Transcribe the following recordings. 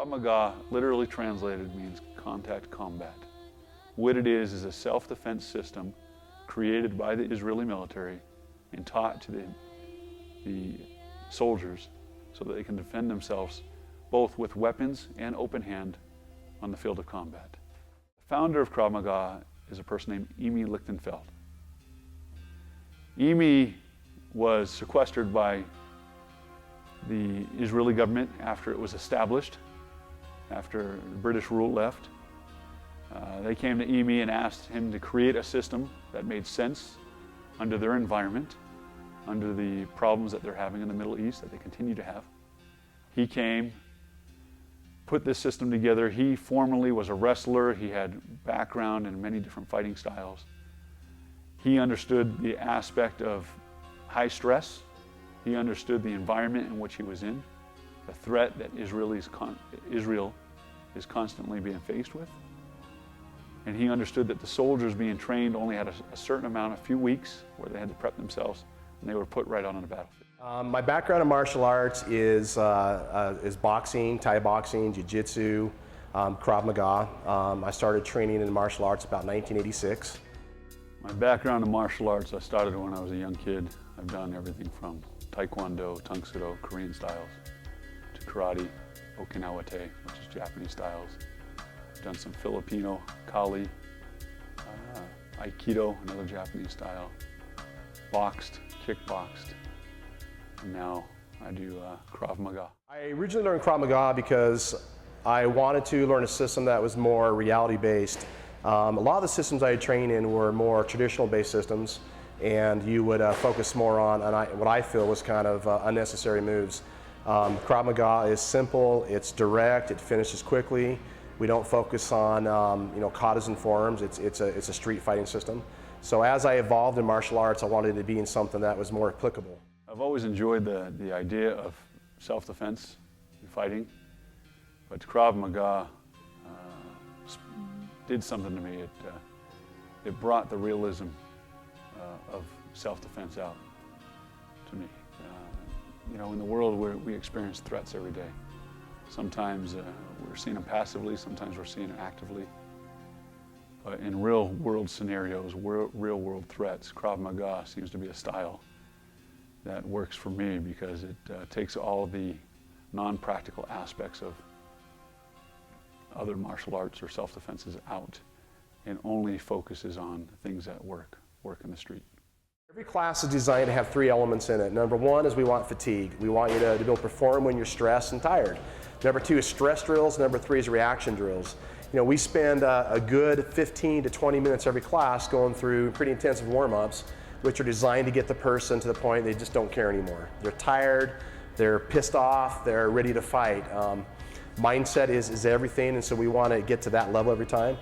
Krav Maga, literally translated, means contact combat. What it is a self-defense system created by the Israeli military and taught to the soldiers so that they can defend themselves both with weapons and open hand on the field of combat. The founder of Krav Maga is a person named Emi Lichtenfeld. Emi was sequestered by the Israeli government after it was established, after British rule left. They came to Emi and asked him to create a system that made sense under their environment, under the problems that they're having in the Middle East that they continue to have. He came, put this system together. He formerly was a wrestler. He had background in many different fighting styles. He understood the aspect of high stress. He understood the environment in which he was in, the threat that Israel is constantly being faced with. And he understood that the soldiers being trained only had a certain amount, a few weeks, where they had to prep themselves, and they were put right on the battlefield. My background in martial arts is boxing, Thai boxing, jiu-jitsu, Krav Maga. I started training in martial arts about 1986. My background in martial arts, I started when I was a young kid. I've done everything from Taekwondo, Tang Soo Do, Korean styles, to karate, Okinawa-te, which is Japanese styles. I've done some Filipino, Kali, Aikido, another Japanese style, boxed, kickboxed, and now I do Krav Maga. I originally learned Krav Maga because I wanted to learn a system that was more reality-based. A lot of the systems I had trained in were more traditional-based systems, and you would focus more on what I feel was kind of unnecessary moves. Krav Maga is simple, it's direct, it finishes quickly. We don't focus on katas and forms. It's a street fighting system. So as I evolved in martial arts, I wanted it to be in something that was more applicable. I've always enjoyed the idea of self-defense and fighting, but Krav Maga did something to me. It brought the realism of self-defense out to me. In the world where we experience threats every day, sometimes we're seeing them passively, sometimes we're seeing them actively. But in real world scenarios, real world threats, Krav Maga seems to be a style that works for me because it takes all the non-practical aspects of other martial arts or self-defenses out and only focuses on things that work in the street. Every class is designed to have 3 elements in it. Number 1 is we want fatigue. We want you to be able to perform when you're stressed and tired. Number 2 is stress drills. Number 3 is reaction drills. We spend a good 15 to 20 minutes every class going through pretty intensive warm-ups, which are designed to get the person to the point they just don't care anymore. They're tired, they're pissed off, they're ready to fight. Mindset is everything, and so we want to get to that level every time.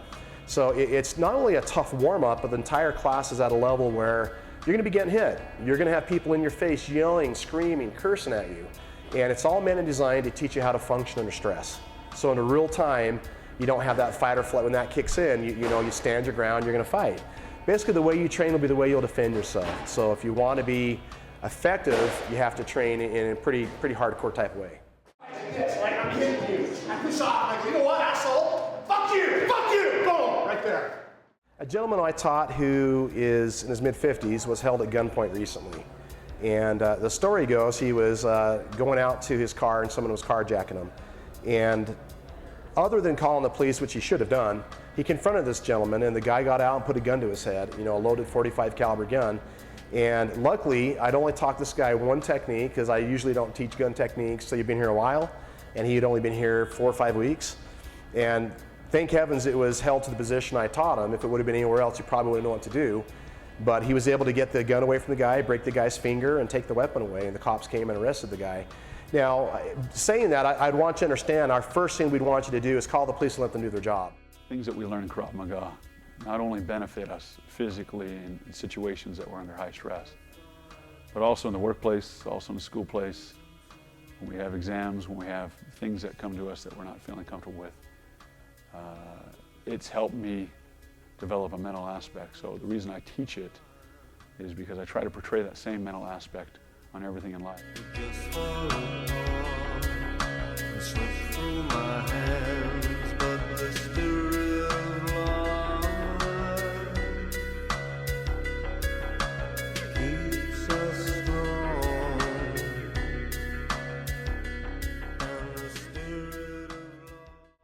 So it's not only a tough warm-up, but the entire class is at a level where you're going to be getting hit. You're going to have people in your face yelling, screaming, cursing at you. And it's all meant and designed to teach you how to function under stress. So in real time, you don't have that fight or flight. When that kicks in, you stand your ground, you're going to fight. Basically, the way you train will be the way you'll defend yourself. So if you want to be effective, you have to train in a pretty hardcore type of way. Like I'm hitting you. I push off. Like, you know what, asshole? Fuck you! Fuck you! Boom! Right there. A gentleman I taught who is in his mid-50s was held at gunpoint recently. And the story goes he was going out to his car and someone was carjacking him. And other than calling the police, which he should have done, he confronted this gentleman and the guy got out and put a gun to his head, a loaded .45 caliber gun. And luckily, I'd only taught this guy one technique because I usually don't teach gun techniques till you've been here a while. And he had only been here 4 or 5 weeks. And thank heavens it was held to the position I taught him. If it would have been anywhere else, he probably wouldn't know what to do. But he was able to get the gun away from the guy, break the guy's finger, and take the weapon away, and the cops came and arrested the guy. Now, saying that, I'd want you to understand our first thing we'd want you to do is call the police and let them do their job. Things that we learn in Krav Maga not only benefit us physically in situations that we're under high stress, but also in the workplace, also in the school place, when we have exams, when we have things that come to us that we're not feeling comfortable with. It's helped me develop a mental aspect. So the reason I teach it is because I try to portray that same mental aspect on everything in life.